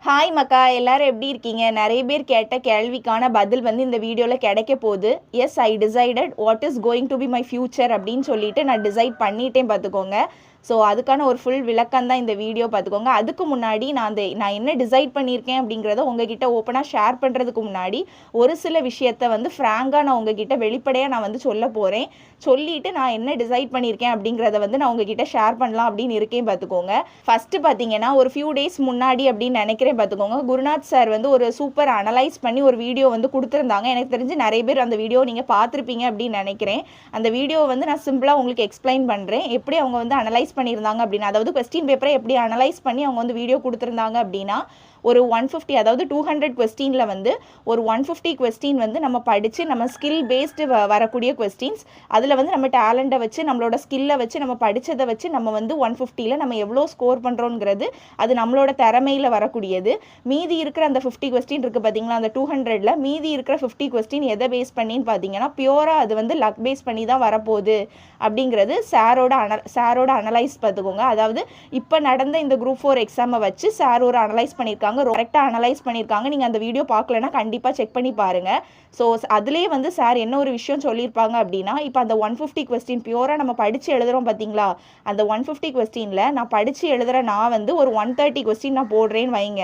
Hi மக்கா, எல்லாரும் எப்படி இருக்கீங்க? நிறைய பேர் கேட்ட கேள்விக்கான பதில் வந்து இந்த வீடியோவில் கிடைக்க போகுது. Yes, I decided what is going to be my future அப்படின்னு சொல்லிட்டு நான் டிசைட் பண்ணிட்டேன் பார்த்துக்கோங்க. ஸோ அதுக்கான ஒரு ஃபுல் விளக்கம் தான் இந்த வீடியோ பார்த்துக்கோங்க. அதுக்கு முன்னாடி நான் என்ன டிசைட் பண்ணியிருக்கேன் அப்படிங்கிறத உங்ககிட்ட ஓப்பனாக ஷேர் பண்ணுறதுக்கு முன்னாடி ஒரு சில விஷயத்த வந்து ஃப்ராங்காக நான் உங்ககிட்ட வெளிப்படையாக நான் வந்து சொல்ல போகிறேன். சொல்லிவிட்டு நான் என்ன டிசைட் பண்ணியிருக்கேன் அப்படிங்கிறத வந்து நான் உங்ககிட்ட ஷேர் பண்ணலாம் அப்படின்னு இருக்கேன் பார்த்துக்கோங்க. ஃபஸ்ட்டு பார்த்தீங்கன்னா ஒரு ஃபியூ டேஸ் முன்னாடி அப்படின்னு நினைக்கிறேன் பார்த்துக்கோங்க, குருநாத் சார் வந்து ஒரு சூப்பர் அனலைஸ் பண்ணி ஒரு வீடியோ வந்து கொடுத்துருந்தாங்க. எனக்கு தெரிஞ்சு நிறைய பேர் அந்த வீடியோ நீங்கள் பார்த்துருப்பீங்க அப்படின்னு நினைக்கிறேன். அந்த வீடியோ வந்து நான் சிம்பிளாக உங்களுக்கு எக்ஸ்பிளைன் பண்ணுறேன். எப்படி அவங்க வந்து அனலைஸ் பண்ணியிருந்தாங்க அப்படின்னா, அதாவது கொஸ்டின் பேப்பரை எப்படி அனலைஸ் பண்ணி அவங்க வந்து வீடியோ கொடுத்துருந்தாங்க அப்படின்னா, ஒரு 150 அதாவது 200 கொஸ்டினில் வந்து ஒரு 150 கொஸ்டின் வந்து நம்ம படித்து நம்ம ஸ்கில் பேஸ்டு வரக்கூடிய கொஸ்டின்ஸ். அதில் வந்து நம்ம டேலண்ட்டை வச்சு நம்மளோட ஸ்கில்லை வச்சு நம்ம படித்ததை வச்சு நம்ம வந்து 150ல் நம்ம எவ்வளோ ஸ்கோர் பண்ணுறோங்கிறது அது நம்மளோட திறமையில் வரக்கூடியது. மீதி இருக்கிற அந்த 50 கொஸ்டின் இருக்குது பார்த்தீங்களா, அந்த 200ல் மீதி இருக்கிற 50 கொஸ்டின் எதை பேஸ் பண்ணின்னு பார்த்தீங்கன்னா பியூராக அது வந்து லக் பேஸ் பண்ணி தான் வரப்போகுது அப்படிங்கிறது சாரோட அனலைஸ் பார்த்துக்கோங்க. அதாவது இப்போ நடந்த இந்த குரூப் 4 எக்ஸாமை வச்சு சார் ஒரு அனலைஸ் பண்ணியிருக்காங்க, கரெக்டாக அனலைஸ் பண்ணியிருக்காங்க. நீங்கள் அந்த வீடியோ பார்க்கலன்னா கண்டிப்பாக செக் பண்ணி பாருங்கள். ஸோ அதுலேயே வந்து சார் என்ன ஒரு விஷயம் சொல்லியிருப்பாங்க அப்படின்னா, இப்போ அந்த 150 கொஸ்டின் பியூராக நம்ம படித்து எழுதுகிறோம் பார்த்தீங்களா, அந்த 150 கொஸ்டினில் நான் படித்து எழுதுகிற நான் வந்து ஒரு 130 கொஸ்டின் நான் போடுறேன்னு வைங்க.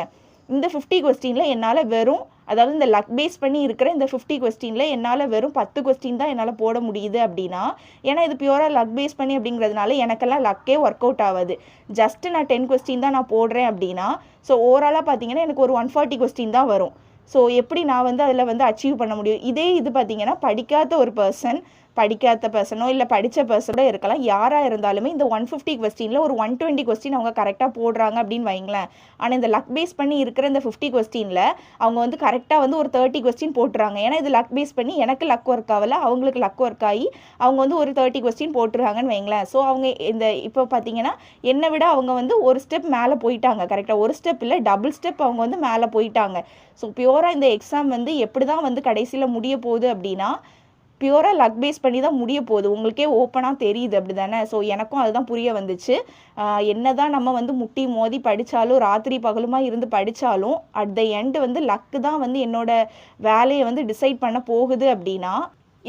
இந்த 50 கொஸ்டினில் என்னால் வெறும், அதாவது இந்த லக் பேஸ் பண்ணி இருக்கிற இந்த 50 கொஸ்டினில் என்னால் வெறும் 10 கொஸ்டின் தான் என்னால் போட முடியுது அப்படின்னா, ஏன்னா இது பியூராக லக் பேஸ் பண்ணி அப்படிங்கிறதுனால எனக்கெல்லாம் லக்கே ஒர்க் அவுட் ஆகாது. ஜஸ்ட்டு நான் 10 கொஸ்டின் தான் நான் போடுறேன் அப்படின்னா, ஸோ ஓவராலாக பார்த்தீங்கன்னா எனக்கு ஒரு 140 கொஸ்டின் தான் வரும். ஸோ எப்படி நான் வந்து அதில் வந்து அச்சீவ் பண்ண முடியும்? இதே இது பார்த்தீங்கன்னா படிக்காத ஒரு பர்சனோ இல்லை படித்த பர்சனோ இருக்கலாம், யாராக இருந்தாலுமே இந்த 150 கொஸ்டினில் ஒரு 120 கொஸ்டின் அவங்க கரெக்டாக போடுறாங்க அப்படின்னு வைங்களேன். ஆனால் இந்த லக் பேஸ் பண்ணி இருக்கிற இந்த 50 கொஸ்டினில் அவங்க வந்து கரெக்டாக வந்து ஒரு 30 கொஸ்டின் போட்டுறாங்க. ஏன்னா இது லக் பேஸ் பண்ணி எனக்கு லக் ஒர்க் ஆகலை, அவங்களுக்கு லக் ஒர்க் ஆகி அவங்க வந்து ஒரு 30 கொஸ்டின் போட்டுருக்காங்கன்னு வைங்களேன். ஸோ அவங்க இந்த இப்போ பார்த்தீங்கன்னா என்னை விட அவங்க வந்து ஒரு ஸ்டெப் மேலே போயிட்டாங்க. கரெக்டாக ஒரு ஸ்டெப் இல்லை, டபுள் ஸ்டெப் அவங்க வந்து மேலே போயிட்டாங்க. ஸோ பியூராக இந்த எக்ஸாம் வந்து எப்படி தான் வந்து கடைசியில் முடிய போகுது அப்படின்னா, பியூராக லக் பேஸ் பண்ணி தான் முடிய போகுது. உங்களுக்கே ஓப்பனாக தெரியுது அப்படி தானே? ஸோ எனக்கும் அதுதான் புரிய வந்துச்சு. என்ன தான் நம்ம வந்து முட்டி மோதி படித்தாலும், ராத்திரி பகலுமா இருந்து படித்தாலும், அட் த எண்டு வந்து லக்கு தான் வந்து என்னோட வேலையை வந்து டிசைட் பண்ண போகுது அப்படின்னா,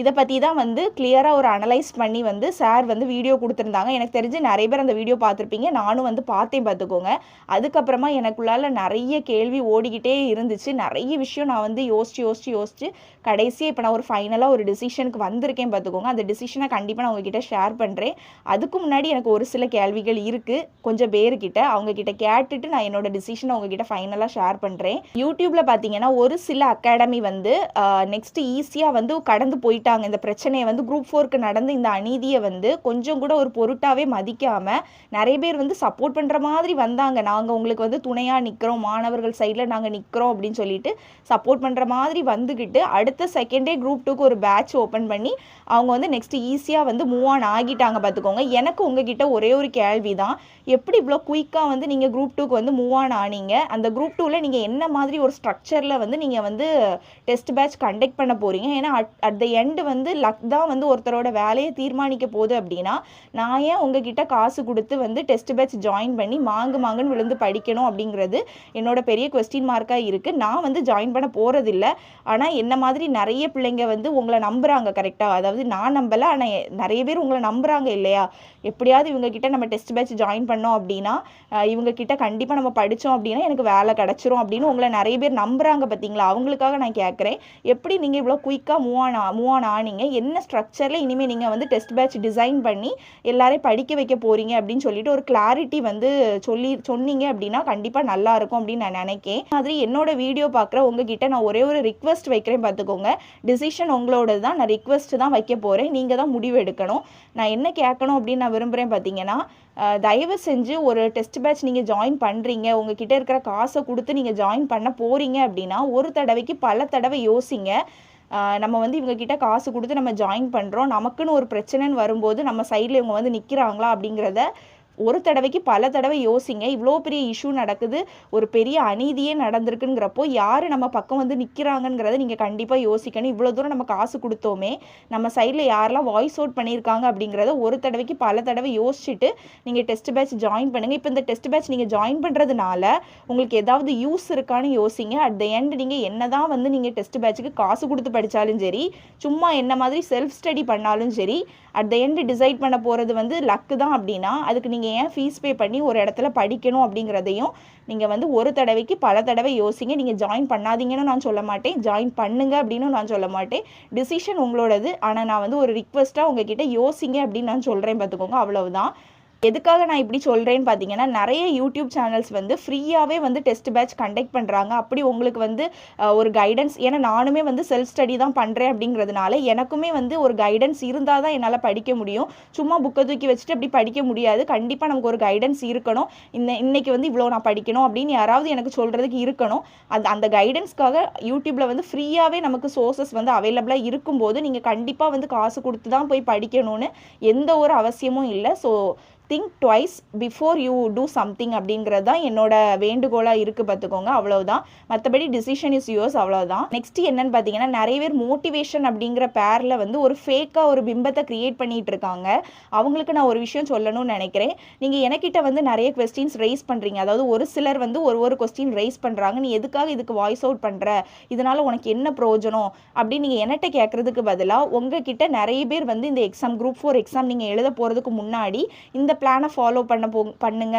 இதை பற்றி தான் வந்து கிளியராக ஒரு அனலைஸ் பண்ணி வந்து சார் வந்து வீடியோ கொடுத்துருந்தாங்க. எனக்கு தெரிஞ்சு நிறைய பேர் அந்த வீடியோ பார்த்துருப்பீங்க, நானும் வந்து பார்த்தேன் பார்த்துக்கோங்க. அதுக்கப்புறமா எனக்குள்ளால் நிறைய கேள்வி ஓடிக்கிட்டே இருந்துச்சு. நிறைய விஷயம் நான் வந்து யோசித்து கடைசியாக இப்போ நான் ஒரு ஃபைனலாக ஒரு டிசிஷனுக்கு வந்திருக்கேன் பார்த்துக்கோங்க. அந்த டிசிஷனை கண்டிப்பாக நான் உங்ககிட்ட ஷேர் பண்ணுறேன். அதுக்கு முன்னாடி எனக்கு ஒரு சில கேள்விகள் இருக்குது கொஞ்சம் பேர்கிட்ட, அவங்கக்கிட்ட கேட்டுட்டு நான் என்னோட டிசிஷனை உங்ககிட்ட ஃபைனலாக ஷேர் பண்ணுறேன். யூடியூப்பில் பார்த்தீங்கன்னா ஒரு சில அகாடமி வந்து நெக்ஸ்ட்டு ஈஸியாக வந்து கடந்து போயிட்டு இந்த பிரச்சனையை வந்து குரூப் 4க்கு நடந்து இந்த அநீதியை வந்து கொஞ்சம் கூட ஒரு பொருட்டாவே மதிக்காம நிறைய பேர் வந்து சப்போர்ட் பண்ற மாதிரி வந்தாங்க. நாங்க உங்களுக்கு வந்து துணையா நிக்கிறோம், மாணவர்கள் சைட்ல நாங்க நிக்கிறோம் அப்படின்னு சொல்லிட்டு சப்போர்ட் பண்ற மாதிரி வந்துகிட்டு அடுத்த செகண்டே குரூப் 2க்கு ஒரு பேட்ச் ஓப்பன் பண்ணி அவங்க வந்து நெக்ஸ்ட் ஈஸியா வந்து மூவ் ஆன் ஆகிட்டாங்க பார்த்துக்கோங்க. எனக்கு உங்ககிட்ட ஒரே ஒரு கேள்விதான், எப்படி இவ்வளோ குயிக்காக வந்து நீங்கள் குரூப் 2க்கு வந்து மூவ் ஆன் ஆனீங்க? அந்த குரூப் 2வில் நீங்கள் என்ன மாதிரி ஒரு ஸ்ட்ரக்சரில் வந்து நீங்கள் வந்து டெஸ்ட் பேட்ச் கண்டக்ட் பண்ண போகிறீங்க? ஏன்னா அட் த எண்ட் வந்து லக் தான் வந்து ஒருத்தரோட வேலையை தீர்மானிக்க போகுது அப்படின்னா, நான் ஏன் உங்ககிட்ட காசு கொடுத்து வந்து டெஸ்ட் பேட்ச் ஜாயின் பண்ணி மாங்குன்னு விழுந்து படிக்கணும் அப்படிங்கிறது என்னோட பெரிய கொஸ்டின் மார்க்காக இருக்குது. நான் வந்து ஜாயின் பண்ண போகிறதில்ல. ஆனால் என்ன மாதிரி நிறைய பிள்ளைங்க வந்து உங்களை நம்புகிறாங்க கரெக்டாக, அதாவது நான் நம்பலை, ஆனால் நிறைய பேர் உங்களை நம்புகிறாங்க இல்லையா? எப்படியாவது இவங்ககிட்ட நம்ம டெஸ்ட் பேட்ச் ஜாயின் பண்ணோம் அப்படின்னா, இவங்ககிட்ட கண்டிப்பாக நம்ம படித்தோம் அப்படின்னா எனக்கு வேலை கிடச்சிரும் அப்படின்னு உங்களை நிறைய பேர் நம்புகிறாங்க பார்த்தீங்களா? அவங்களுக்காக நான் கேட்குறேன், எப்படி நீங்கள் இவ்வளோ குயிக்காக மூவ் ஆன் ஆனீங்க? என்ன ஸ்ட்ரக்சரில் இனிமேல் நீங்கள் வந்து டெஸ்ட் பேட்ச் டிசைன் பண்ணி எல்லாரையும் படிக்க வைக்க போகிறீங்க அப்படின்னு சொல்லிட்டு ஒரு கிளாரிட்டி வந்து சொன்னீங்க அப்படின்னா கண்டிப்பாக நல்லாயிருக்கும் அப்படின்னு நான் நினைக்கிறேன். மாதிரி என்னோட வீடியோ பார்க்குற உங்ககிட்ட நான் ஒரே ஒரு ரிக்வெஸ்ட் வைக்கிறேன் பார்த்துக்கோங்க. டிசிஷன் உங்களோட தான், நான் ரிக்வெஸ்ட் தான் வைக்க போகிறேன், நீங்கள் தான் முடிவு எடுக்கணும். நான் என்ன கேட்கணும் அப்படின்னு நான் விரும்புகிறேன் பார்த்தீங்கன்னா, தயவு செஞ்சு ஒரு டெஸ்ட் பேட்ச் நீங்கள் ஜாயின் பண்ணுறீங்க, உங்ககிட்ட இருக்கிற காசை கொடுத்து நீங்கள் ஜாயின் பண்ண போகிறீங்க அப்படின்னா ஒரு தடவைக்கு பல தடவை யோசிங்க. நம்ம வந்து இவங்ககிட்ட காசு கொடுத்து நம்ம ஜாயின் பண்ணுறோம், நமக்குன்னு ஒரு பிரச்சனைன்னு வரும்போது நம்ம சைடில் இவங்க வந்து நிற்கிறாங்களா அப்படிங்கிறத ஒரு தடவைக்கு பல தடவை யோசிங்க. இவ்வளோ பெரிய இஷ்யூ நடக்குது, ஒரு பெரிய அநீதியே நடந்திருக்குங்கிறப்போ யார் நம்ம பக்கம் வந்து நிற்கிறாங்கங்கிறத நீங்கள் கண்டிப்பாக யோசிக்கணும். இவ்வளோ தூரம் நம்ம காசு கொடுத்தோமே, நம்ம சைடில் யாரெல்லாம் வாய்ஸ் அவுட் பண்ணியிருக்காங்க அப்படிங்கிறத ஒரு தடவைக்கு பல தடவை யோசிச்சுட்டு நீங்கள் டெஸ்ட் பேட்ச் ஜாயின் பண்ணுங்கள். இப்போ இந்த டெஸ்ட் பேட்ச் நீங்கள் ஜாயின் பண்ணுறதுனால உங்களுக்கு ஏதாவது யூஸ் இருக்கான்னு யோசிங்க. அட் த எண்ட் நீங்கள் என்ன தான் வந்து நீங்கள் டெஸ்ட் பேட்சுக்கு காசு கொடுத்து படித்தாலும் சரி, சும்மா என்ன மாதிரி செல்ஃப் ஸ்டடி பண்ணாலும் சரி, அட் த எண்ட் டிசைட் பண்ண போகிறது வந்து லக்கு தான். அப்படின்னா அதுக்கு நீங்கள் ஏன் ஃபீஸ் பே பண்ணி ஒரு இடத்துல படிக்கணும் அப்படிங்கிறதையும் நீங்கள் வந்து ஒரு தடவைக்கு பல தடவை யோசிங்க. நீங்கள் ஜாயின் பண்ணாதீங்கன்னு நான் சொல்ல மாட்டேன், ஜாயின் பண்ணுங்க அப்படின்னு நான் சொல்ல மாட்டேன். டிசிஷன் உங்களோடது. ஆனால் நான் வந்து ஒரு ரிக்வெஸ்ட்டாக உங்ககிட்ட யோசிங்க அப்படின்னு நான் சொல்கிறேன் பார்த்துக்கோங்க. அவ்வளவுதான். எதுக்காக நான் இப்படி சொல்கிறேன்னு பார்த்தீங்கன்னா, நிறைய யூடியூப் சேனல்ஸ் வந்து ஃப்ரீயாகவே வந்து டெஸ்ட் பேட்ச் கண்டக்ட் பண்ணுறாங்க. அப்படி உங்களுக்கு வந்து ஒரு கைடன்ஸ், ஏன்னா நானுமே வந்து செல்ஃப் ஸ்டடி தான் பண்ணுறேன் அப்படிங்கிறதுனால எனக்குமே வந்து ஒரு கைடன்ஸ் இருந்தால் தான் என்னால் படிக்க முடியும். சும்மா புக்கை தூக்கி வச்சுட்டு அப்படி படிக்க முடியாது. கண்டிப்பாக நமக்கு ஒரு கைடன்ஸ் இருக்கணும். இன்னைக்கு வந்து இவ்வளோ நான் படிக்கணும் அப்படின்னு யாராவது எனக்கு சொல்கிறதுக்கு இருக்கணும். அந்த கைடன்ஸ்க்காக யூடியூப்பில் வந்து ஃப்ரீயாகவே நமக்கு சோர்சஸ் வந்து அவைலபிளாக இருக்கும்போது நீங்கள் கண்டிப்பாக வந்து காசு கொடுத்து தான் போய் படிக்கணும்னு எந்த ஒரு அவசியமும் இல்லை. So think twice before you do something அப்படிங்கிறது தான் என்னோட வேண்டுகோளாக இருக்குது பார்த்துக்கோங்க. அவ்வளோதான். மற்றபடி டிசிஷன் இஸ் யூர்ஸ். அவ்வளோதான். நெக்ஸ்ட் என்னன்னு பார்த்தீங்கன்னா, நிறைய பேர் மோட்டிவேஷன் அப்படிங்கிற பேரில் வந்து ஒரு ஃபேக்காக ஒரு பிம்பத்தை க்ரியேட் பண்ணிகிட்டு இருக்காங்க. அவங்களுக்கு நான் ஒரு விஷயம் சொல்லணும்னு நினைக்கிறேன். நீங்கள் எனக்கிட்ட வந்து நிறைய கொஸ்டின்ஸ் ரைஸ் பண்ணுறீங்க. அதாவது ஒரு சிலர் வந்து ஒரு கொஸ்டின் ரைஸ் பண்ணுறாங்க. நீ எதுக்காக இதுக்கு வாய்ஸ் அவுட் பண்ணுற, இதனால் உனக்கு என்ன பிரயோஜனம் அப்படின்னு நீங்கள் என்கிட்ட கேட்குறதுக்கு பதிலாக உங்ககிட்ட நிறைய பேர் வந்து இந்த எக்ஸாம் குரூப் 4 எக்ஸாம் நீங்கள் எழுத போகிறதுக்கு முன்னாடி இந்த பிளானை ஃபாலோ பண்ணுங்க.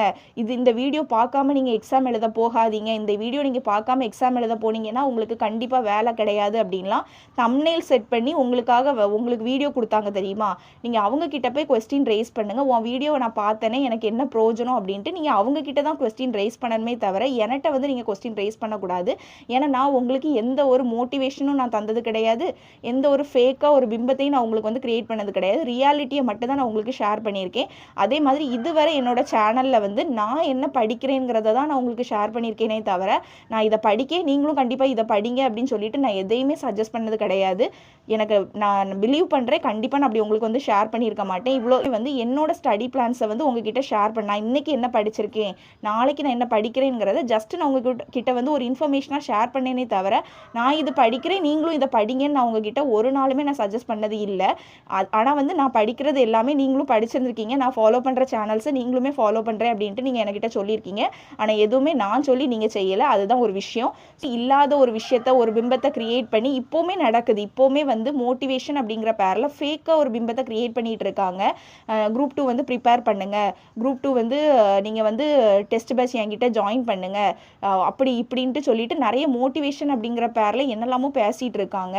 இந்த வீடியோ பார்க்காம நீங்கள் எக்ஸாம் எழுத போகாதீங்க. இந்த வீடியோ நீங்கள் பார்க்காம எக்ஸாம் எழுத போனீங்கன்னா உங்களுக்கு கண்டிப்பாக வேலை கிடையாது அப்படின்லாம் தம்ப்நெயில் செட் பண்ணி உங்களுக்கு வீடியோ கொடுத்தாங்க தெரியுமா? நீங்கள் அவங்க கிட்ட போய் கொஸ்டின் ரைஸ் பண்ணுங்க. உன் வீடியோவை நான் பார்த்தேனே, எனக்கு என்ன பிரயோஜனம் அப்படின்ட்டு நீங்கள் அவங்க கிட்ட தான் கொஸ்டின் ரைஸ் பண்ணணுமே தவிர என்கிட்ட வந்து நீங்கள் கொஸ்டின் ரைஸ் பண்ணக்கூடாது. ஏன்னா நான் உங்களுக்கு எந்த ஒரு மோட்டிவேஷனும் நான் தந்தது கிடையாது. எந்த ஒரு ஃபேக்காக ஒரு பிம்பத்தையும் நான் உங்களுக்கு வந்து கிரியேட் பண்ணது கிடையாது. ரியாலிட்டியை மட்டும் தான் நான் உங்களுக்கு ஷேர் பண்ணியிருக்கேன். அதே மாதிரி இதுவரை என்னோட சேனலில் வந்து நான் என்ன படிக்கிறேங்கிறத தான் நான் உங்களுக்கு ஷேர் பண்ணியிருக்கேனே தவிர நான் இதை படிக்க நீங்களும் கண்டிப்பாக இதை படிங்க அப்படின்னு சொல்லிட்டு நான் எதையுமே சஜஸ்ட் பண்ணது கிடையாது. நான் பிலீவ் பண்ணுறேன், கண்டிப்பாக நான் அப்படி உங்களுக்கு வந்து ஷேர் பண்ணியிருக்க மாட்டேன். இவ்வளோ வந்து என்னோட ஸ்டடி பிளான்ஸை வந்து உங்ககிட்ட ஷேர் பண்ணேன். இன்றைக்கி என்ன படிச்சிருக்கேன், நாளைக்கு நான் என்ன படிக்கிறேங்கிறத ஜஸ்ட் நான் உங்ககிட்ட வந்து ஒரு இன்ஃபர்மேஷனாக ஷேர் பண்ணேனே தவிர நான் இது படிக்கிறேன் நீங்களும் இதை படிங்கன்னு நான் உங்ககிட்ட ஒரு நாளுமே நான் சஜஸ்ட் பண்ணது இல்லை. ஆனால் வந்து நான் படிக்கிறது எல்லாமே நீங்களும் படிச்சிருந்துருக்கீங்க. நான் ஃபாலோ பண்ணுற சேனல்ஸை நீங்களுமே ஃபாலோ பண்ணுறேன் அப்படின்ட்டு நீங்கள் என்கிட்ட சொல்லியிருக்கீங்க. ஆனால் எதுவுமே நான் சொல்லி நீங்கள் செய்யலை. அதுதான் ஒரு விஷயம். இல்லாத ஒரு விஷயத்த ஒரு பிம்பத்தை கிரியேட் பண்ணி இப்போவுமே நடக்குது. இப்போவுமே வந்து மோட்டிவேஷன் அப்படிங்கிற பேரில் ஃபேக்காக ஒரு பிம்பத்தை கிரியேட் பண்ணிகிட்டு இருக்காங்க. குரூப் 2 வந்து ப்ரிப்பேர் பண்ணுங்கள், குரூப் 2 வந்து நீங்கள் வந்து டெஸ்ட் பேட்ச் என்கிட்ட ஜாயின் பண்ணுங்கள், அப்படி இப்படின்ட்டு சொல்லிட்டு நிறைய மோட்டிவேஷன் அப்படிங்கிற பேரில் என்னெல்லாமோ பேசிகிட்டு இருக்காங்க.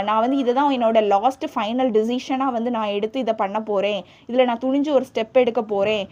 நான் வந்து இதை தான் என்னோட லாஸ்ட் ஃபைனல் டிசிஷனாக வந்து நான் எடுத்து இதை பண்ண போகிறேன். இதில் நான் துணிஞ்சு ஒரு ஸ்டெப் எடுக்க போகிறேன்.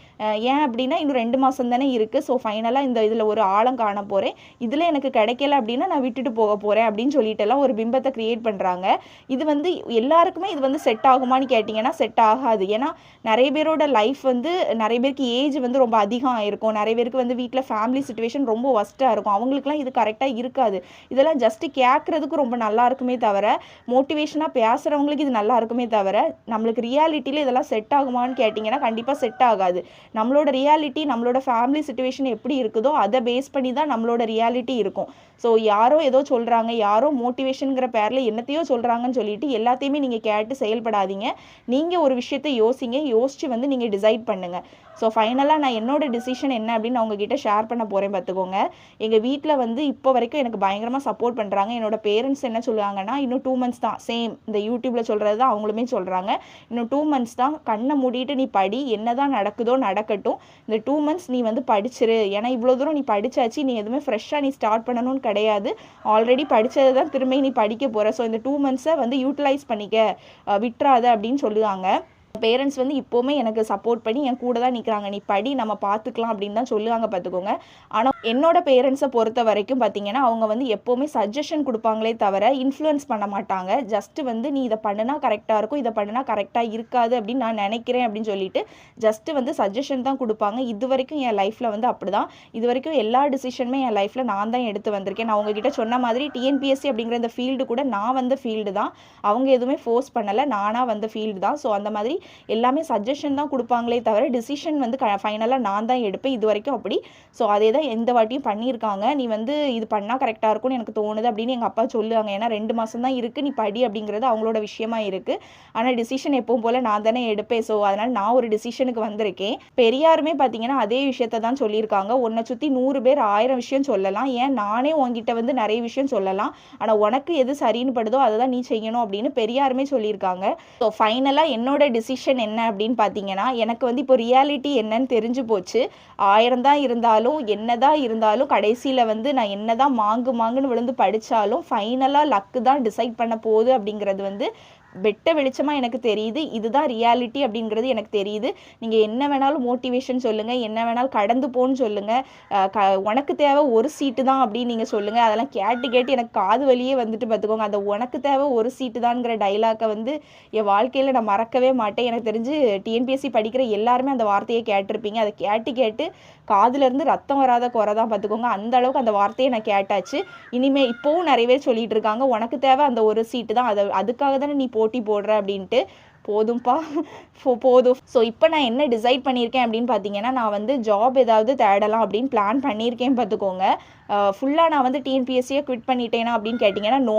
ஏன் அப்படின்னா இன்னும் 2 மாதம் தானே இருக்குது. ஸோ ஃபைனலாக இதில் ஒரு ஆழம் காண போகிறேன். இதில் எனக்கு கிடைக்கல அப்படின்னா நான் விட்டுட்டு போக போகிறேன் அப்படின்னு சொல்லிட்டுலாம் ஒரு பிம்பத்தை கிரியேட் பண்ணுறாங்க. இது வந்து எல்லாருக்குமே இது வந்து செட் ஆகுமான்னு கேட்டிங்கன்னா செட் ஆகாது. ஏன்னா நிறைய பேரோட லைஃப் வந்து நிறைய பேருக்கு ஏஜ் வந்து ரொம்ப அதிகம் ஆயிருக்கும். நிறைய பேருக்கு வந்து வீட்டில் ஃபேமிலி சுச்சுவேஷன் ரொம்ப ஒஸ்ட்டாக இருக்கும். அவங்களுக்குலாம் இது கரெக்டாக இருக்காது. இதெல்லாம் ஜஸ்ட்டு கேட்குறதுக்கு ரொம்ப நல்லா இருக்குமே தவிர மோட்டிவேஷனாக பேசுகிறவங்களுக்கு இது நல்லா இருக்குமே தவிர நம்மளுக்கு ரியாலிட்டியில் இதெல்லாம் செட் ஆகுமான்னு கேட்டிங்கன்னா கண்டிப்பாக செட் ஆகாது. நம்மளோட ரியாலிட்டி நம்மளோட ஃபேமிலி சுச்சுவேஷன் எப்படி இருக்குதோ அதை பேஸ் பண்ணி தான் நம்மளோட ரியாலிட்டி இருக்கும். ஸோ யாரோ ஏதோ சொல்கிறாங்க, யாரோ மோட்டிவேஷனுங்கிற பேரில் என்னத்தையோ சொல்கிறாங்கன்னு சொல்லிட்டு எல்லாத்தையுமே நீங்கள் கேட்டு செயல்படாதீங்க. நீங்கள் ஒரு விஷயத்தை யோசித்து வந்து நீங்கள் டிசைட் பண்ணுங்கள். ஸோ ஃபைனலாக நான் என்னோட டிசிஷன் என்ன அப்படின்னு நான் உங்ககிட்ட ஷேர் பண்ண போகிறேன் பார்த்துக்கோங்க. எங்கள் வீட்டில் வந்து இப்போ வரைக்கும் எனக்கு பயங்கரமாக சப்போர்ட் பண்ணுறாங்க. என்னோட பேரண்ட்ஸ் என்ன சொல்லுவாங்கன்னா, இன்னும் 2 months தான், சேம் இந்த யூடியூப்பில் சொல்கிறது தான் அவங்களுமே சொல்கிறாங்க. இன்னும் 2 months தான், கண்ணை மூடிட்டு நீ படி, என்ன தான் நடக்குதோ நடக்கட்டும், இந்த 2 months நீ வந்து படிச்சிரு. ஏன்னா இவ்வளோ தூரம் நீ படிச்சாச்சு, நீ எதுவுமே ஃப்ரெஷ்ஷாக நீ ஸ்டார்ட் பண்ணணும்னு கிடையாது. ஆல்ரெடி படித்தது தான் திரும்ப நீ படிக்க போகிற. ஸோ இந்த 2 months வந்து யூட்டிலைஸ் பண்ணிக்க, விட்டுறாத அப்படின்னு சொல்லுவாங்க. பேரண்ட்ஸ் வந்து இப்போவுமே எனக்கு சப்போர்ட் பண்ணி என் கூட தான் நிற்கிறாங்க. நீ படி, நம்ம பார்த்துக்கலாம் அப்படின்னு தான் சொல்லுவாங்க பார்த்துக்கோங்க. ஆனால் என்னோட பேரண்ட்ஸை பொறுத்த வரைக்கும் பார்த்தீங்கன்னா அவங்க வந்து எப்போவுமே சஜஷன் கொடுப்பாங்களே தவிர இன்ஃப்ளூயன்ஸ் பண்ண மாட்டாங்க. ஜஸ்ட்டு வந்து நீ இதை பண்ணுனா கரெக்டாக இருக்கும், இதை பண்ணுனா கரெக்டாக இருக்காது அப்படின்னு நான் நினைக்கிறேன் அப்படின்னு சொல்லிட்டு ஜஸ்ட்டு வந்து சஜஷன் தான் கொடுப்பாங்க. இது வரைக்கும் என் லைஃப்பில் வந்து அப்படி தான். இது வரைக்கும் எல்லா டிசிஷனுமே என் லைஃப்பில் நான் தான் எடுத்து வந்திருக்கேன். நான் உங்ககிட்ட சொன்ன மாதிரி டிஎன்பிஎஸ்சி அப்படிங்கிற இந்த ஃபீல்டு கூட நான் வந்த ஃபீல்டு தான். அவங்க எதுவுமே ஃபோர்ஸ் பண்ணலை, நானாக வந்த ஃபீல்டு தான். ஸோ அந்த மாதிரி எல்லாமே சஜஷன் தான் கொடுப்பாங்களே தவிர டிசிஷன் வந்து ஃபைனலாக நான் தான் எடுப்பேன் இது வரைக்கும் அப்படி. ஸோ அதே தான் எந்த வாட்டியும் பண்ணியிருக்காங்க. நீ வந்து இது பண்ணால் கரெக்டாக இருக்கும்னு எனக்கு தோணுது அப்படின்னு எங்கள் அப்பா சொல்லுவாங்க. ஏன்னா 2 மாதம் தான் இருக்குது, நீ படி அப்படிங்கிறது அவங்களோட விஷயமா இருக்குது. ஆனால் டிசிஷன் எப்பவும் போல் நான் தானே எடுப்பேன். ஸோ அதனால் நான் ஒரு டிசிஷனுக்கு வந்திருக்கேன். பெரியாருமே பார்த்தீங்கன்னா அதே விஷயத்த தான் சொல்லியிருக்காங்க. உன்னை சுற்றி 100 பேர் 1000 விஷயம் சொல்லலாம், ஏன் நானே உன்கிட்ட வந்து நிறைய விஷயம் சொல்லலாம், ஆனால் உனக்கு எது சரின்னு படுதோ அதை தான் நீ செய்யணும் அப்படின்னு பெரியாருமே சொல்லியிருக்காங்க. ஸோ ஃபைனலாக என்னோட டிசிஷன் என்ன அப்படின்னு பார்த்தீங்கன்னா, எனக்கு வந்து இப்போ ரியாலிட்டி என்னன்னு தெரிஞ்சு போச்சு. 1000 தான் இருந்தாலும் என்னதான் இருந்தாலும் கடைசியில் வந்து நான் என்னதான் மாங்குன்னு விழுந்து படித்தாலும் ஃபைனலாக லக்கு தான் டிசைட் பண்ண போகுது அப்படிங்கிறது வந்து வெட்ட வெளிச்சமாக எனக்கு தெரியுது. இதுதான் ரியாலிட்டி அப்படிங்கிறது எனக்கு தெரியுது. நீங்கள் என்ன வேணாலும் மோட்டிவேஷன் சொல்லுங்கள், என்ன வேணாலும் கடந்து போன்னு சொல்லுங்கள், உனக்கு தேவை ஒரு சீட்டு தான் அப்படின்னு நீங்கள் சொல்லுங்கள். அதெல்லாம் கேட்டு எனக்கு காது வலியே வந்துட்டு பார்த்துக்கோங்க. அந்த உனக்கு தேவை ஒரு சீட்டு தான்ங்கிற டைலாக்கை வந்து என் வாழ்க்கையில் நான் மறக்கவே மாட்டேன். எனக்கு தெரிஞ்சு டிஎன்பிஎஸ்சி படிக்கிற எல்லாருமே அந்த வார்த்தையை கேட்டிருப்பீங்க. அதை கேட்டு காதுலேருந்து ரத்தம் வராத குறை தான் பார்த்துக்கோங்க. அந்த அளவுக்கு அந்த வார்த்தையை நான் கேட்டாச்சு. இனிமேல் இப்போவும் நிறைய பேர் சொல்லிட்டு இருக்காங்க, உனக்கு தேவை அந்த ஒரு சீட்டு தான், அதுக்காக தானே நீ போட்டி போடுற அப்படின்ட்டு. போதும்பா போதும். ஸோ இப்போ நான் என்ன டிசைட் பண்ணியிருக்கேன் அப்படின்னு பார்த்தீங்கன்னா, நான் வந்து ஜாப் ஏதாவது தேடலாம் அப்படின்னு பிளான் பண்ணியிருக்கேன் பார்த்துக்கோங்க. ஃபுல்லாக நான் வந்து டிஎன்பிஎஸ்சியை குவிட் பண்ணிட்டேனா அப்படின்னு கேட்டிங்கன்னா நோ,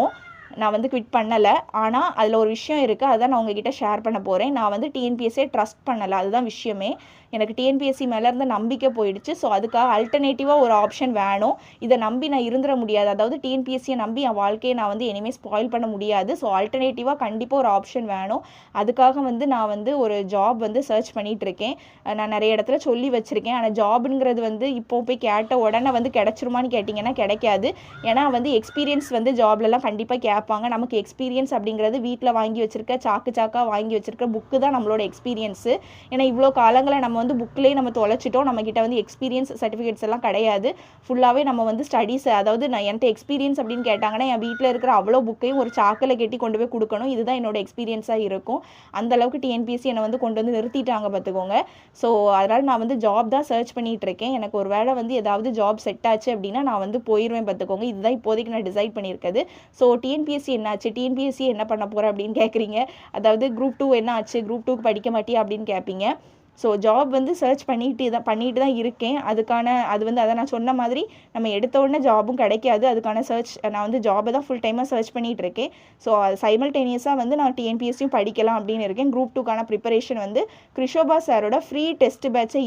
நான் வந்து குவிட் பண்ணலை. ஆனால் அதில் ஒரு விஷயம் இருக்குது, அதுதான் நான் உங்ககிட்ட ஷேர் பண்ண போகிறேன். நான் வந்து டிஎன்பிஎஸ்சியை ட்ரஸ்ட் பண்ணலை, அதுதான் விஷயமே. எனக்கு டிஎன்பிஎஸ்சி மேலே இருந்த நம்பிக்கை போயிடுச்சு. ஸோ அதுக்காக அல்டர்னேட்டிவாக ஒரு ஆப்ஷன் வேணும். இதை நம்பி நான் இருந்துட முடியாது. அதாவது டிஎன்பிஎஸ்சியை நம்பி என் வாழ்க்கையை நான் வந்து இனிமேல் ஸ்பாயில் பண்ண முடியாது. ஸோ அல்டர்னேட்டிவாக கண்டிப்பாக ஒரு ஆப்ஷன் வேணும். அதுக்காக வந்து நான் வந்து ஒரு ஜாப் வந்து சர்ச் பண்ணிகிட்ருக்கேன். நான் நிறைய இடத்துல சொல்லி வச்சுருக்கேன். ஆனால் ஜாபுங்கிறது வந்து இப்போ போய் கேட்ட உடனே வந்து கிடச்சிருமான்னு கேட்டிங்கன்னா கிடைக்காது. ஏன்னா வந்து எக்ஸ்பீரியன்ஸ் வந்து ஜாப்லலாம் கண்டிப்பாக கேட்பாங்க. நமக்கு எக்ஸ்பீரியன்ஸ் அப்படிங்கிறது வீட்டில் வாங்கி வச்சுருக்க சாக்காக வாங்கி வச்சுருக்க புக்கு தான் நம்மளோட எக்ஸ்பீரியன்ஸு. ஏன்னா இவ்வளோ காலங்களை நம்ம வந்து புக்கிலே நம்ம தொலைச்சிட்டோம். நம்மக்கிட்ட வந்து எக்ஸ்பீரியன்ஸ் சர்டிஃபிகேட்ஸ் எல்லாம் கிடையாது. ஃபுல்லாகவே நம்ம வந்து ஸ்டடீஸ், அதாவது நான் என்கிட்ட எக்ஸ்பீரியன்ஸ் அப்படின்னு கேட்டாங்கன்னா என் வீட்டில் இருக்கிற அவ்வளோ புக்கையும் ஒரு சாக்கில் கட்டி கொண்டு போய் கொடுக்கணும். இதுதான் என்னோட எக்ஸ்பீரியன்ஸாக இருக்கும். அந்த அளவுக்கு டிஎன்பிஎஸ்சி என்னை வந்து கொண்டு வந்து நிறுத்திட்டாங்க பார்த்துக்கோங்க. ஸோ அதனால் நான் வந்து ஜாப் தான் சர்ச் பண்ணிகிட்டு இருக்கேன். எனக்கு ஒரு வேளை வந்து ஏதாவது ஜாப் செட் ஆச்சு அப்படின்னா நான் வந்து போயிடுவேன் பார்த்துக்கோங்க. இதுதான் இப்போதைக்கு நான் டிசைட் பண்ணியிருக்கிறது. ஸோ டிஎன்பிஎஸ்சி என்ன ஆச்சு, டிஎன்பிஎஸ்சி என்ன பண்ண போகிறேன் அப்படின்னு கேட்குறீங்க. அதாவது குரூப் 2 என்ன ஆச்சு, குரூப் 2க்கு படிக்க மாட்டியா அப்படின்னு கேட்பீங்க. ஸோ ஜாப் வந்து சர்ச் பண்ணிட்டு தான் இருக்கேன். அது வந்து அதை நான் சொன்ன மாதிரி நம்ம எடுத்த உடனே ஜாபும் கிடைக்காது. அதுக்கான நான் வந்து ஜாபை தான் ஃபுல் டைமாக சர்ச் பண்ணிகிட்டு இருக்கேன். ஸோ அது சைமல்டேனியஸாக வந்து நான் டிஎன்பிஎஸ்சியும் படிக்கலாம் அப்படின்னு இருக்கேன். குரூப் 2க்கான ப்ரிப்பரேஷன் வந்து கிருஷோபா சாரோட ஃப்ரீ டெஸ்ட் பேட்சை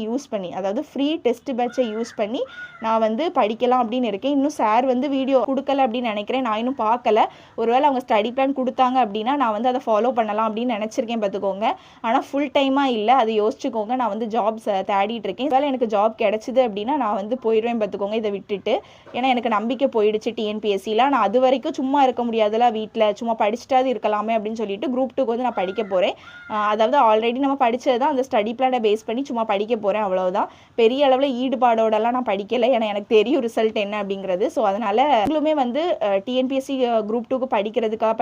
யூஸ் பண்ணி நான் வந்து படிக்கலாம் அப்படின்னு இருக்கேன். இன்னும் சார் வந்து வீடியோ கொடுக்கல அப்படின்னு நினைக்கிறேன். நான் இன்னும் பார்க்கல. ஒருவேளை அவங்க ஸ்டடி பிளான் கொடுத்தாங்க அப்படின்னா நான் வந்து அதை ஃபாலோ பண்ணலாம் அப்படின்னு நினச்சிருக்கேன் பார்த்துக்கோங்க. ஆனால் ஃபுல் டைமாக இல்லை, அதை யோசிச்சுக்கோங்க. நான் வந்து ஜாப்ஸ் தேடிட்டு இருக்கேன். வேலை எனக்கு ஜாப் கிடைச்சிது அப்படின்னா நான் வந்து போயிடுவேன் பார்த்துக்கோங்க இதை விட்டுட்டு. ஏன்னா எனக்கு நம்பிக்கை போயிடுச்சு டிஎன்பிஎஸ்சியில். நான் அது வரைக்கும் சும்மா இருக்க முடியாதுல, வீட்டில் சும்மா படிச்சுட்டாது இருக்கலாமே அப்படின்னு சொல்லிட்டு குரூப் 2க்கு வந்து நான் படிக்க போகிறேன். அதாவது ஆல்ரெடி நம்ம படித்தது தான், அந்த ஸ்டடி பிளானை பேஸ் பண்ணி சும்மா படிக்க போகிறேன், அவ்வளோதான். பெரிய அளவில் ஈடுபாடோடலாம் நான் படிக்கலை. ஏன்னா எனக்கு தெரியும் ரிசல்ட் என்ன அப்படிங்கிறது. ஸோ அதனால் நீங்களுமே வந்து டிஎன்பிஎஸ்சி குரூப் 2க்கு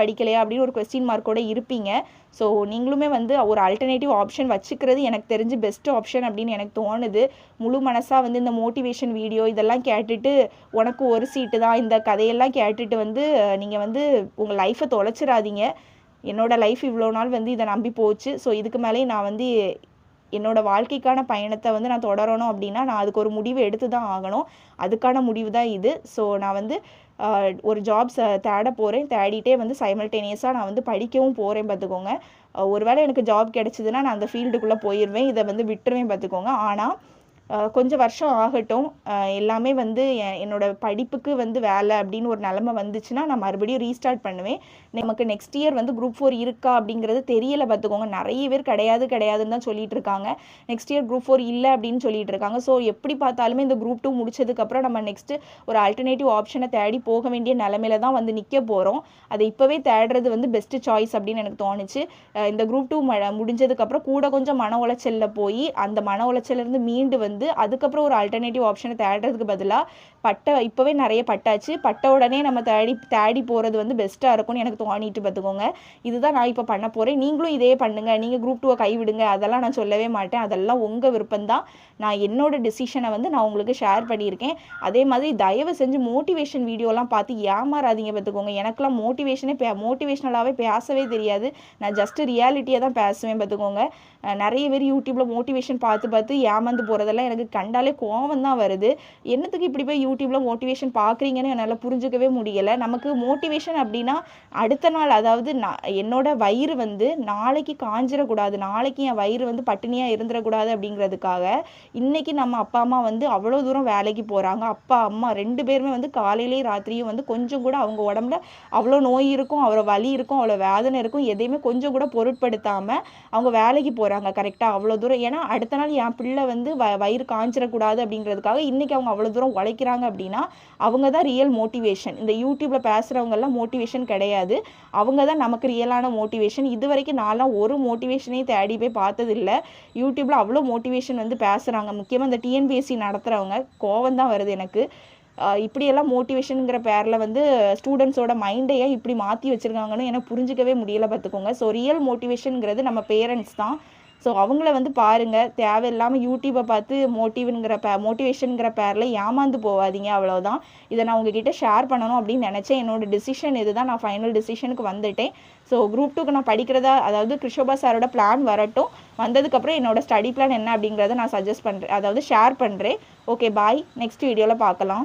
படிக்கலையா அப்படின்னு ஒரு கொஸ்டின் மார்க்கோட இருப்பீங்க. ஸோ நீங்களுமே வந்து ஒரு ஆல்டர்னேட்டிவ் ஆப்ஷன் வச்சுக்கிறது எனக்கு தெரிஞ்சு பெஸ்ட் ஆப்ஷன் அப்படின்னு எனக்கு தோணுது. முழு மனசாக வந்து இந்த மோட்டிவேஷன் வீடியோ இதெல்லாம் கேட்டுட்டு உனக்கு ஒரு சீட்டு தான் இந்த கதையெல்லாம் கேட்டுட்டு வந்து நீங்கள் வந்து உங்கள் லைஃப்பை தொலைச்சிடாதீங்க. என்னோட லைஃப் இவ்வளோ நாள் வந்து இதை நம்பி போச்சு. ஸோ இதுக்கு மேலே நான் வந்து என்னோடய வாழ்க்கைக்கான பயணத்தை வந்து நான் தொடரணும் அப்படின்னா நான் அதுக்கு ஒரு முடிவு எடுத்து தான் ஆகணும். அதுக்கான முடிவு தான் இது. ஸோ நான் வந்து ஒரு ஜாப்ஸ் தேட போகிறேன். தேடிட்டே வந்து சைமல்டேனியஸாக நான் வந்து படிக்கவும் போகிறேன் பார்த்துக்கோங்க. ஒருவேளை எனக்கு ஜாப் கிடச்சிதுன்னா நான் அந்த ஃபீல்டுக்குள்ளே போயிடுவேன், இதை வந்து விட்டுருவேன் பார்த்துக்கோங்க. ஆனால் கொஞ்சம் வருஷம் ஆகட்டும். எல்லாமே வந்து என்னோட படிப்புக்கு வந்து வேலை அப்படின்னு ஒரு நிலமை வந்துச்சுன்னா நான் மறுபடியும் ரீஸ்டார்ட் பண்ணுவேன். நமக்கு நெக்ஸ்ட் இயர் வந்து குரூப் 4 இருக்கா அப்படிங்கிறது தெரியலை பார்த்துக்கோங்க. நிறைய பேர் கிடையாதுன்னு தான் சொல்லிட்டு இருக்காங்க. நெக்ஸ்ட் இயர் குரூப் 4 இல்லை அப்படின்னு சொல்லிட்டு இருக்காங்க. ஸோ எப்படி பார்த்தாலுமே இந்த குரூப் 2 முடிச்சதுக்கப்புறம் நம்ம நெக்ஸ்ட்டு ஒரு ஆல்டர்னேட்டிவ் ஆப்ஷனை தேடி போக வேண்டிய நிலமையில தான் வந்து நிற்க போகிறோம். அதை இப்போவே தேடுறது வந்து பெஸ்ட்டு சாய்ஸ் அப்படின்னு எனக்கு தோணுச்சு. இந்த குரூப் 2 முடிஞ்சதுக்கப்புறம் கூட கொஞ்சம் மன உளைச்சலில் போய் அந்த மன உளைச்சலேருந்து மீண்டு வந்து வந்து அதுக்கப்புறம் ஒரு ஆல்டர்னேட்டிவ் ஆப்ஷனை தேடுறதுக்கு பதிலாக இப்போவே நிறைய பட்டாச்சு, பட்ட உடனே நம்ம தேடி போகிறது வந்து பெஸ்ட்டாக இருக்கும்னு எனக்கு தோணிட்டு பார்த்துக்கோங்க. இதுதான் நான் இப்போ பண்ண போகிறேன். நீங்களும் இதே பண்ணுங்கள். நீங்கள் குரூப் 2 கைவிடுங்க அதெல்லாம் நான் சொல்லவே மாட்டேன். அதெல்லாம் உங்கள் விருப்பம்தான். நான் என்னோட டிசிஷனை வந்து நான் உங்களுக்கு ஷேர் பண்ணியிருக்கேன். அதே மாதிரி தயவு செஞ்சு மோட்டிவேஷன் வீடியோலாம் பார்த்து ஏமாறாதீங்க பார்த்துக்கோங்க. எனக்குலாம் மோட்டிவேஷ்னலாகவே பேசவே தெரியாது. நான் ஜஸ்ட்டு ரியாலிட்டியை தான் பேசுவேன் பார்த்துக்கோங்க. நிறைய பேர் யூடியூப்பில் மோட்டிவேஷன் பார்த்து ஏமாந்து போகிறதெல்லாம் எனக்கு கண்டாலே கோவம் தான் வருது. என்னத்துக்கு இப்படி போய் யூடியூப்பில் மோட்டிவேஷன் பார்க்குறீங்கன்னு என்னால் புரிஞ்சுக்கவே முடியலை. நமக்கு மோட்டிவேஷன் அப்படின்னா அடுத்த நாள், அதாவது என்னோட வயிறு வந்து நாளைக்கு காஞ்சிடக்கூடாது, நாளைக்கு என் வயிறு வந்து பட்டினியாக இருந்துடக்கூடாது அப்படிங்கிறதுக்காக இன்றைக்கி நம்ம அப்பா அம்மா வந்து அவ்வளோ தூரம் வேலைக்கு போகிறாங்க. அப்பா அம்மா 2 பேருமே வந்து காலையிலேயும் ராத்திரியும் வந்து கொஞ்சம் கூட அவங்க உடம்புல அவ்வளோ நோய் இருக்கும், அவ்வளோ வலி இருக்கும், அவ்வளோ வேதனை இருக்கும், எதையுமே கொஞ்சம் கூட பொருட்படுத்தாமல் அவங்க வேலைக்கு போகிறாங்க கரெக்டாக அவ்வளோ தூரம். ஏன்னா அடுத்த நாள் என் பிள்ளை வந்து வயிறு காஞ்சிடக்கூடாது அப்படிங்கிறதுக்காக இன்றைக்கி அவங்க அவ்வளோ தூரம் உழைக்கிறாங்க அப்படின்னா அவங்க தான் ரியல் மோட்டிவேஷன். இந்த யூடியூப்பில் பேசுகிறவங்கெல்லாம் மோட்டிவேஷன் கிடையாது. அவங்க தான் நமக்கு ரியலான மோட்டிவேஷன். இது வரைக்கும் நான்லாம் ஒரு மோட்டிவேஷனையும் தேடி போய் பார்த்ததில்லை. யூடியூப்பில் அவ்வளோ மோட்டிவேஷன் வந்து பேசுகிறாங்க. முக்கியமாக இந்த டிஎன்பிஎஸ்சி நடத்துகிறவங்க கோவம் தான் வருது எனக்கு. இப்படியெல்லாம் மோட்டிவேஷனுங்கிற பேரில் வந்து ஸ்டூடெண்ட்ஸோட மைண்டையே இப்படி மாற்றி வச்சுருக்காங்கன்னு எனக்கு புரிஞ்சிக்கவே முடியலை பார்த்துக்கோங்க. ஸோ ரியல் மோட்டிவேஷனுங்கிறது நம்ம பேரண்ட்ஸ் தான். ஸோ அவங்கள வந்து பாருங்கள். தேவையில்லாமல் யூடியூப்பை பார்த்து மோட்டிவேஷனுங்கிற பேரில் ஏமாந்து போகாதீங்க, அவ்வளோதான். இதை நான் உங்ககிட்ட ஷேர் பண்ணணும் அப்படின்னு நினச்சேன். என்னோட டிசிஷன் இது தான். நான் ஃபைனல் டிசிஷனுக்கு வந்துட்டேன். ஸோ குரூப் 2க்கு நான் படிக்கிறதா, அதாவது கிருஷோபா சாரோட பிளான் வரட்டும். வந்ததுக்கப்புறம் என்னோடய ஸ்டடி பிளான் என்ன அப்படிங்கிறத நான் ஷேர் பண்ணுறேன். ஓகே, பாய். நெக்ஸ்ட் வீடியோவில் பார்க்கலாம்.